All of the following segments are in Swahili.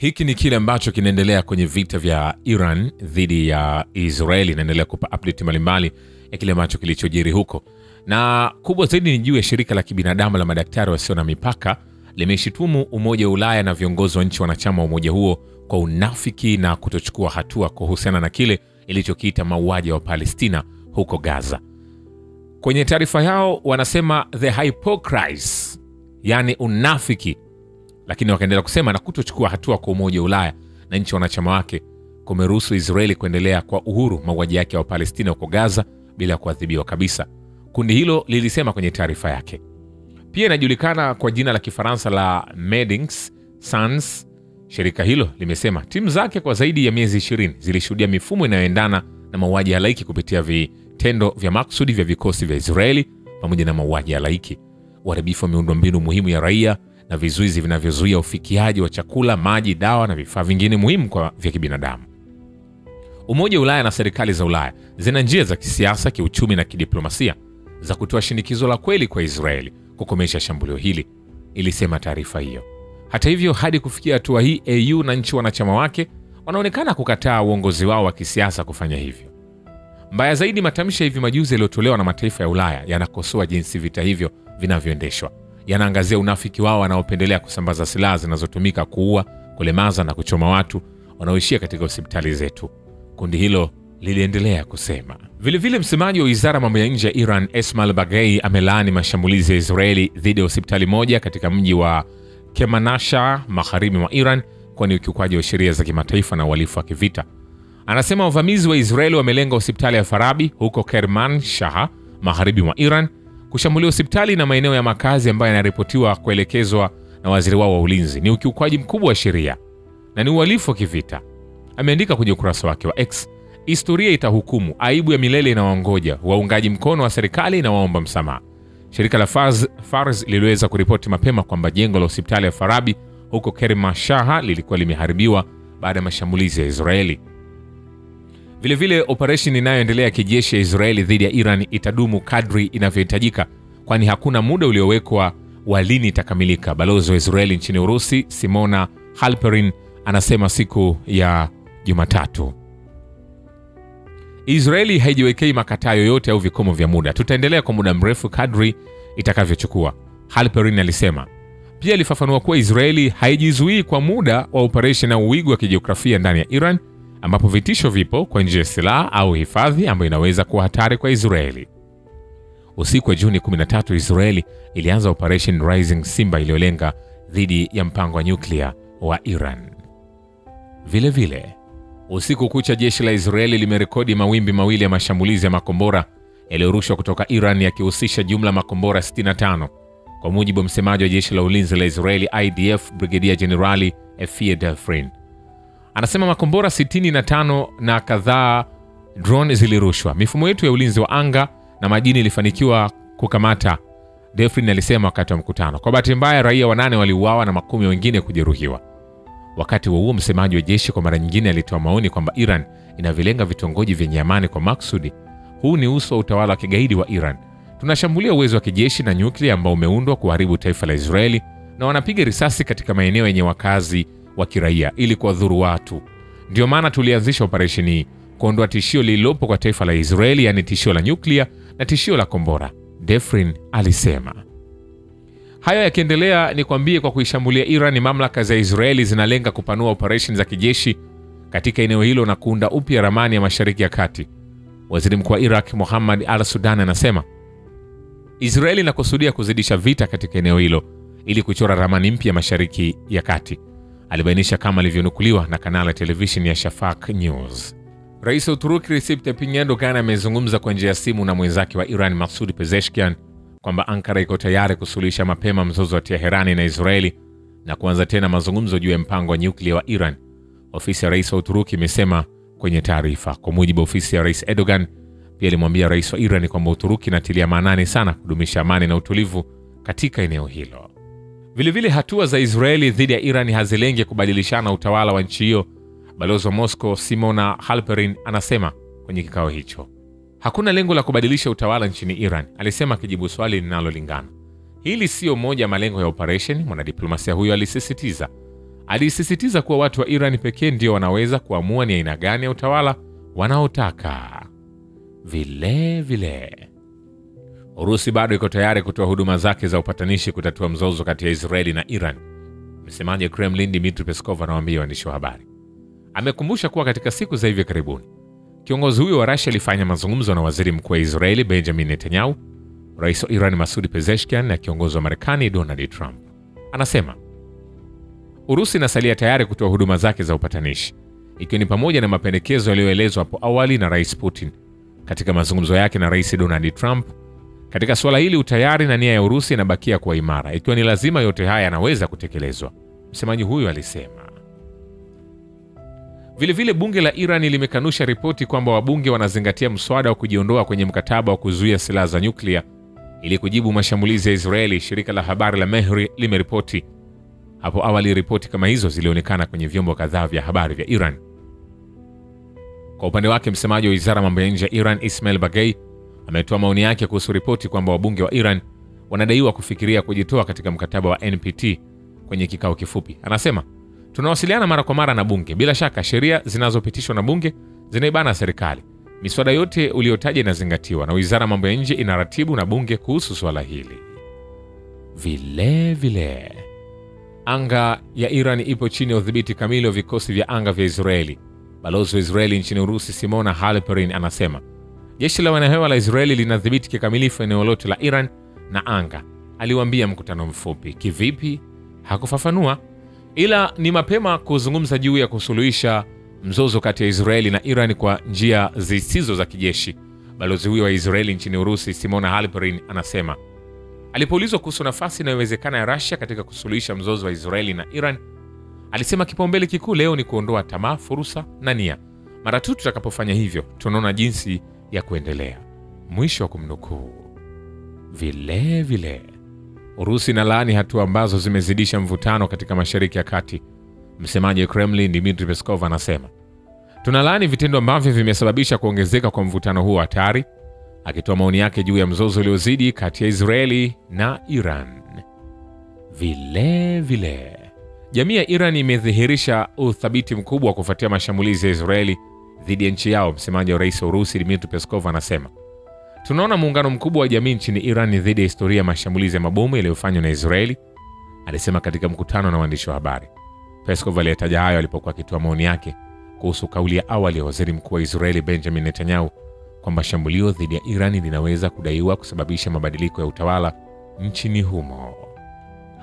Hiki ni kile ambacho kinaendelea kwenye vita vya Iran dhidi ya Israeli. Inaendelea kupa update mbalimbali ya kile ambacho kilichojiri huko. Na kubwa zaidi ni juu ya shirika la kibinadamu la madaktari wasio na mipaka limeshitumu Umoja wa Ulaya na viongozi wa nchi wanachama wa umoja huo kwa unafiki na kutochukua hatua kuhusiana na kile ilichokiita mauaji wa Palestina huko Gaza. Kwenye taarifa yao wanasema the hypocrisy, yani unafiki, lakini wakaendelea kusema na kutochukua hatua kwa Umoja wa Ulaya na nchi wanachama wake kumeruhusu Israeli kuendelea kwa uhuru mauaji yake wa Palestina huko Gaza bila kuadhibiwa kabisa. Kundi hilo lilisema kwenye taarifa yake. Pia inajulikana kwa jina la Kifaransa la Médecins Sans. Shirika hilo limesema timu zake kwa zaidi ya miezi 20 zilishuhudia mifumo inayoendana na mauaji halaiki kupitia vitendo vya maksudi vya vikosi vya Israeli pamoja na mauaji halaiki, uharibifu wa miundombinu muhimu ya raia na vizuizi vinavyozuia ufikiaji wa chakula, maji, dawa na vifaa vingine muhimu vya kibinadamu. Umoja wa Ulaya na serikali za Ulaya zina njia za kisiasa, kiuchumi na kidiplomasia za kutoa shinikizo la kweli kwa Israeli kukomesha shambulio hili, ilisema taarifa hiyo. Hata hivyo, hadi kufikia hatua hii, EU na nchi wanachama wake wanaonekana kukataa uongozi wao wa kisiasa kufanya hivyo. Mbaya zaidi, matamshi hivi majuzi yaliyotolewa na mataifa ya Ulaya yanakosoa jinsi vita hivyo vinavyoendeshwa. Yanaangazia unafiki wao wanaopendelea kusambaza silaha zinazotumika kuua, kulemaza na kuchoma watu wanaoishia katika hospitali zetu, kundi hilo liliendelea kusema. Vilevile, msemaji wa wizara mambo ya nje ya Iran Esmail Baghei amelaani mashambulizi ya Israeli dhidi ya hospitali moja katika mji wa Kermanshah magharibi mwa Iran kwa ni ukiukaji wa sheria za kimataifa na uhalifu wa kivita. Anasema wavamizi wa Israeli wamelenga hospitali ya Farabi huko Kermanshah magharibi mwa Iran, kushambulia hospitali na maeneo ya makazi ambayo yanaripotiwa kuelekezwa na waziri wao wa ulinzi ni ukiukaji mkubwa wa sheria na ni uhalifu wa kivita. Ameandika kwenye ukurasa wake wa X, historia itahukumu, aibu ya milele inawaongoja waungaji mkono wa serikali na waomba msamaha. Shirika la Fars liliweza kuripoti mapema kwamba jengo la hospitali ya Farabi huko Kermanshah lilikuwa limeharibiwa baada ya mashambulizi ya Israeli. Vilevile, operation inayoendelea kijeshi ya Israeli dhidi ya Iran itadumu kadri inavyohitajika, kwani hakuna muda uliowekwa wa lini itakamilika. Balozi wa Israeli nchini Urusi Simona Halperin anasema siku ya Jumatatu, Israeli haijiwekei makataa yoyote au vikomo vya muda. Tutaendelea kwa muda mrefu kadri itakavyochukua, Halperin alisema. Pia alifafanua kuwa Israeli haijizuii kwa muda wa operation au uwigo wa kijiografia ndani ya Iran, ambapo vitisho vipo kwa njia ya silaha au hifadhi ambayo inaweza kuwa hatari kwa Israeli. Usiku wa Juni 13, Israeli ilianza operation Rising Simba iliyolenga dhidi ya mpango wa nyuklia wa Iran. Vilevile, usiku kucha jeshi la Israeli limerekodi mawimbi mawili ya mashambulizi ya makombora yaliyorushwa kutoka Iran yakihusisha jumla makombora 65, kwa mujibu wa msemaji wa jeshi la ulinzi la Israeli IDF Brigadier Generali Efie Defrin. Anasema makombora 65 na kadhaa drone zilirushwa. Mifumo yetu ya ulinzi wa anga na majini ilifanikiwa kukamata, Defrin alisema wakati wa mkutano. Kwa bahati mbaya, raia 8 waliuawa na makumi wengine kujeruhiwa. Wakati huo msemaji wa jeshi kwa mara nyingine alitoa maoni kwamba Iran inavilenga vitongoji vyenye amani kwa maksudi. Huu ni uso wa utawala wa kigaidi wa Iran. Tunashambulia uwezo wa kijeshi na nyuklia ambao umeundwa kuharibu taifa la Israeli, na wanapiga risasi katika maeneo yenye wakazi wa kiraia ili kuwadhuru watu. Ndio maana tulianzisha operesheni hii kuondoa tishio lililopo kwa taifa la Israeli, yani tishio la nyuklia na tishio la kombora, Defrin alisema. Hayo yakiendelea, ni kwambie kwa kuishambulia Iran, mamlaka za Israeli zinalenga kupanua operesheni za kijeshi katika eneo hilo na kuunda upya ramani ya Mashariki ya Kati. Waziri Mkuu wa Iraq Mohammad al-Sudan anasema Israeli inakusudia kuzidisha vita katika eneo hilo ili kuchora ramani mpya ya Mashariki ya Kati, alibainisha kama alivyonukuliwa na kanali ya televisheni ya Shafaq News. Rais wa Uturuki Recep Tayyip Erdogan amezungumza kwa njia ya simu na mwenzake wa Iran Masoud Pezeshkian kwamba Ankara iko tayari kusuluhisha mapema mzozo wa Teherani na Israeli na kuanza tena mazungumzo juu ya mpango wa nyuklia wa Iran, ofisi ya rais wa Uturuki imesema kwenye taarifa. Kwa mujibu wa ofisi ya Rais Erdogan, pia alimwambia rais wa Iran kwamba Uturuki inatilia maanani sana kudumisha amani na utulivu katika eneo hilo. Vilevile, hatua za Israeli dhidi ya Iran hazilengi kubadilishana utawala wa nchi hiyo, balozi wa Moscow Simona Halperin anasema kwenye kikao hicho. Hakuna lengo la kubadilisha utawala nchini Iran, alisema akijibu swali linalolingana. Hili sio moja ya malengo ya operation, mwanadiplomasia huyo alisisitiza. Alisisitiza kuwa watu wa Iran pekee ndio wanaweza kuamua ni aina gani ya utawala wanaotaka. Vile Urusi bado iko tayari kutoa huduma zake za upatanishi kutatua mzozo kati ya Israeli na Iran. Msemaji wa Kremlin Dmitry Peskov anawaambia waandishi wa habari. Amekumbusha kuwa katika siku za hivi karibuni kiongozi huyo wa Russia alifanya mazungumzo na waziri mkuu wa Israeli Benjamin Netanyahu, rais wa Iran Masoud Pezeshkian na kiongozi wa Marekani Donald Trump. Anasema Urusi inasalia tayari kutoa huduma zake za upatanishi, ikiwa ni pamoja na mapendekezo yaliyoelezwa hapo awali na Rais Putin katika mazungumzo yake na Rais Donald Trump. Katika suala hili utayari na nia ya Urusi inabakia kuwa imara, ikiwa ni lazima yote haya yanaweza kutekelezwa, msemaji huyo alisema. Vilevile bunge la Iran limekanusha ripoti kwamba wabunge wanazingatia mswada wa kujiondoa kwenye mkataba wa kuzuia silaha za nyuklia ili kujibu mashambulizi ya Israeli. Shirika la habari la Mehri limeripoti. Hapo awali ripoti kama hizo zilionekana kwenye vyombo kadhaa vya habari vya Iran. Kwa upande wake, msemaji wa wizara ya mambo ya nje ya Iran Ismail Baghei ametoa maoni yake kuhusu ripoti kwamba wabunge wa Iran wanadaiwa kufikiria kujitoa katika mkataba wa NPT. Kwenye kikao kifupi, anasema tunawasiliana mara kwa mara na bunge. Bila shaka sheria zinazopitishwa na bunge zinaibana serikali. Miswada yote uliyotaja inazingatiwa na wizara ya mambo ya nje inaratibu na bunge kuhusu swala hili. Vile anga ya Iran ipo chini ya udhibiti kamili wa vikosi vya anga vya Israeli. Balozi wa Israeli nchini Urusi Simona Halperin anasema jeshi la wanahewa la Israeli linadhibiti kikamilifu eneo lote la Iran na anga. Aliwaambia mkutano mfupi. Kivipi? Hakufafanua, ila ni mapema kuzungumza juu ya kusuluhisha mzozo kati ya Israeli na Iran kwa njia zisizo za kijeshi. Balozi huyo wa Israeli nchini Urusi Simona Halperin anasema alipoulizwa kuhusu nafasi inayowezekana ya Russia katika kusuluhisha mzozo wa Israeli na Iran, alisema kipaumbele kikuu leo ni kuondoa tamaa, fursa na nia. Mara tu tutakapofanya hivyo, tunaona jinsi ya kuendelea. Mwisho wa kumnukuu. Vile Urusi inalaani hatua ambazo zimezidisha mvutano katika Mashariki ya Kati. Msemaji wa Kremlin Dmitry Peskov anasema tunalaani vitendo ambavyo vimesababisha kuongezeka kwa mvutano huo hatari, akitoa maoni yake juu ya mzozo uliozidi kati ya Israeli na Iran. Vile jamii ya Iran imedhihirisha uthabiti mkubwa kufuatia mashambulizi ya Israeli dhidi ya nchi yao. Msemaji wa rais wa Urusi Dmitry Peskov anasema tunaona muungano mkubwa wa jamii nchini Iran dhidi ya historia ya mashambulizi ya mabomu yaliyofanywa na Israeli, alisema katika mkutano na waandishi wa habari. Peskov aliyetaja hayo alipokuwa akitoa maoni yake kuhusu kauli ya awali ya waziri mkuu wa Israeli Benjamin Netanyahu kwamba shambulio dhidi ya Iran linaweza kudaiwa kusababisha mabadiliko ya utawala nchini humo.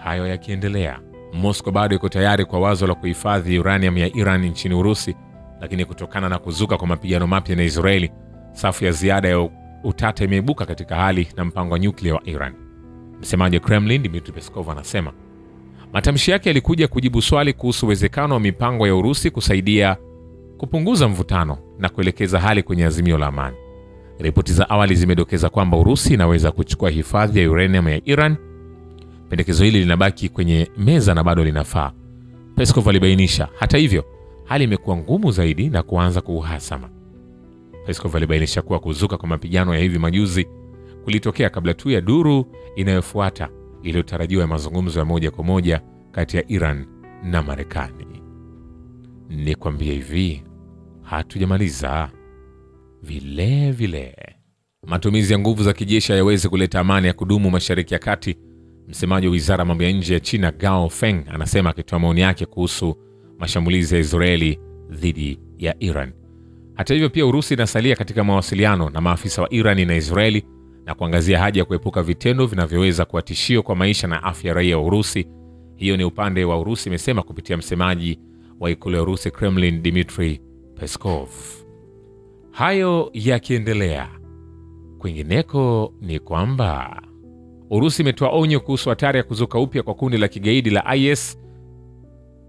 Hayo yakiendelea, Moscow bado iko tayari kwa wazo la kuhifadhi uranium ya Iran nchini Urusi, lakini kutokana na kuzuka kwa mapigano mapya na Israeli, safu ya ziada ya utata imeibuka katika hali na mpango wa nyuklia wa Iran. Msemaji wa Kremlin Dmitry Peskov anasema matamshi yake yalikuja kujibu swali kuhusu uwezekano wa mipango ya Urusi kusaidia kupunguza mvutano na kuelekeza hali kwenye azimio la amani. Ripoti za awali zimedokeza kwamba Urusi inaweza kuchukua hifadhi ya uranium ya Iran. Pendekezo hili linabaki kwenye meza na bado linafaa, Peskov alibainisha. Hata hivyo, hali imekuwa ngumu zaidi na kuanza kuuhasama. Peskov alibainisha kuwa kuzuka kwa mapigano ya hivi majuzi kulitokea kabla tu ya duru inayofuata iliyotarajiwa ya mazungumzo ya moja kwa moja kati ya Iran na Marekani. Nikwambie hivi, hatujamaliza. Vile matumizi ya nguvu za kijeshi hayawezi kuleta amani ya kudumu Mashariki ya Kati. Msemaji wa wizara ya mambo ya nje ya China Gao Feng anasema akitoa maoni yake kuhusu mashambulizi ya Israeli dhidi ya Iran. Hata hivyo, pia Urusi inasalia katika mawasiliano na maafisa wa Iran na Israeli na kuangazia haja ya kuepuka vitendo vinavyoweza kuwa tishio kwa maisha na afya ya raia wa Urusi. Hiyo ni upande wa Urusi imesema kupitia msemaji wa ikulu ya Urusi Kremlin Dmitry Peskov. Hayo yakiendelea, kwingineko ni kwamba Urusi imetoa onyo kuhusu hatari ya kuzuka upya kwa kundi la kigaidi la IS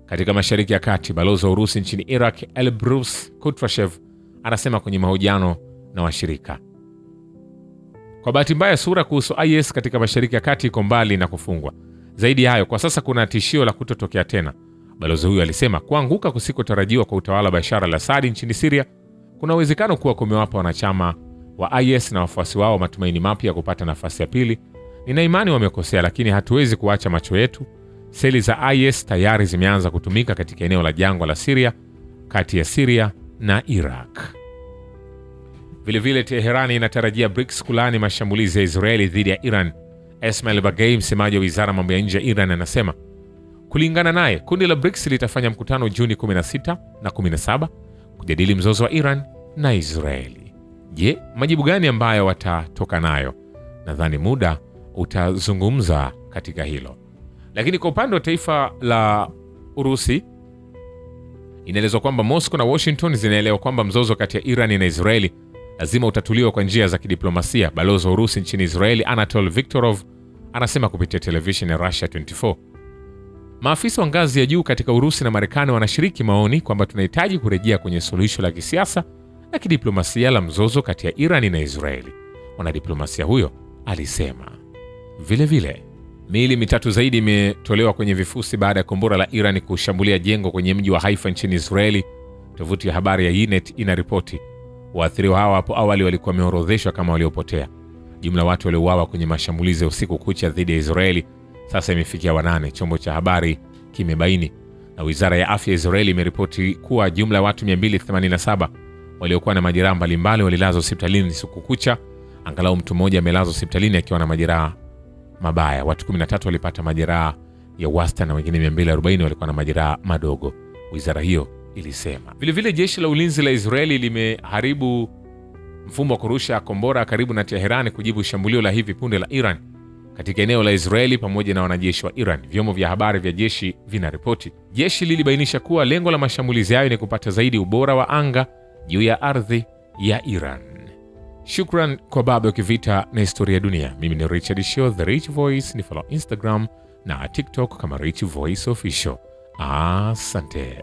katika Mashariki ya Kati. Balozi wa Urusi nchini Iraq Elbrus Kutrashev anasema kwenye mahojiano na washirika, kwa bahati mbaya sura kuhusu IS katika Mashariki ya Kati iko mbali na kufungwa. Zaidi ya hayo, kwa sasa kuna tishio la kutotokea tena. Balozi huyo alisema kuanguka kusikotarajiwa kwa utawala wa Bashar al-Assad nchini Syria kuna uwezekano kuwa kumewapa wanachama wa IS na wafuasi wao matumaini mapya ya kupata nafasi ya pili. Nina imani wamekosea, lakini hatuwezi kuacha macho yetu Seli za IS tayari zimeanza kutumika katika eneo la jangwa la Syria, kati ya Syria na Iraq. Vilevile Teherani inatarajia BRICS kulaani mashambulizi ya Israeli dhidi ya Iran. Esmail Baghaei, msemaji wa wizara mambo ya nje ya Iran, anasema kulingana naye, kundi la BRICS litafanya mkutano Juni 16 na 17 kujadili mzozo wa Iran na Israeli. Je, majibu gani ambayo watatoka nayo? Nadhani muda utazungumza katika hilo. Lakini kwa upande wa taifa la Urusi, inaelezwa kwamba Moscow na Washington zinaelewa kwamba mzozo kati ya Iran na Israeli lazima utatuliwa kwa njia za kidiplomasia. Balozi wa Urusi nchini Israeli Anatol Viktorov anasema kupitia televisheni ya Russia 24. Maafisa wa ngazi ya juu katika Urusi na Marekani wanashiriki maoni kwamba tunahitaji kurejea kwenye suluhisho la kisiasa na kidiplomasia la mzozo kati ya Iran na Israeli, mwanadiplomasia huyo alisema. Vilevile, miili mitatu zaidi imetolewa kwenye vifusi baada ya kombora la Iran kushambulia jengo kwenye mji wa Haifa nchini Israeli. Tovuti ya habari ya Ynet inaripoti waathiriwa hawa hapo awali walikuwa wameorodheshwa kama waliopotea. Jumla watu waliouawa kwenye mashambulizi ya usiku kucha dhidi ya Israeli sasa imefikia 8, chombo cha habari kimebaini. Na wizara ya afya ya Israeli imeripoti kuwa jumla ya watu 287 waliokuwa na majeraha mbalimbali walilazwa hospitalini usiku kucha. Angalau mtu mmoja amelazwa hospitalini akiwa na majeraha mabaya. Watu 13 walipata majeraha ya wastani na wengine 240 walikuwa na majeraha madogo, wizara hiyo ilisema. Vilevile jeshi la ulinzi la Israeli limeharibu mfumo wa kurusha kombora karibu na Teherani kujibu shambulio la hivi punde la Iran katika eneo la Israeli pamoja na wanajeshi wa Iran. Vyombo vya habari vya jeshi vinaripoti. Jeshi lilibainisha kuwa lengo la mashambulizi hayo ni kupata zaidi ubora wa anga juu ya ardhi ya Iran. Shukran kwa baba ya kivita na historia ya dunia. Mimi ni Richard Shaw, The Rich Voice. Ni follow Instagram na TikTok kama Rich Voice Official. Asante.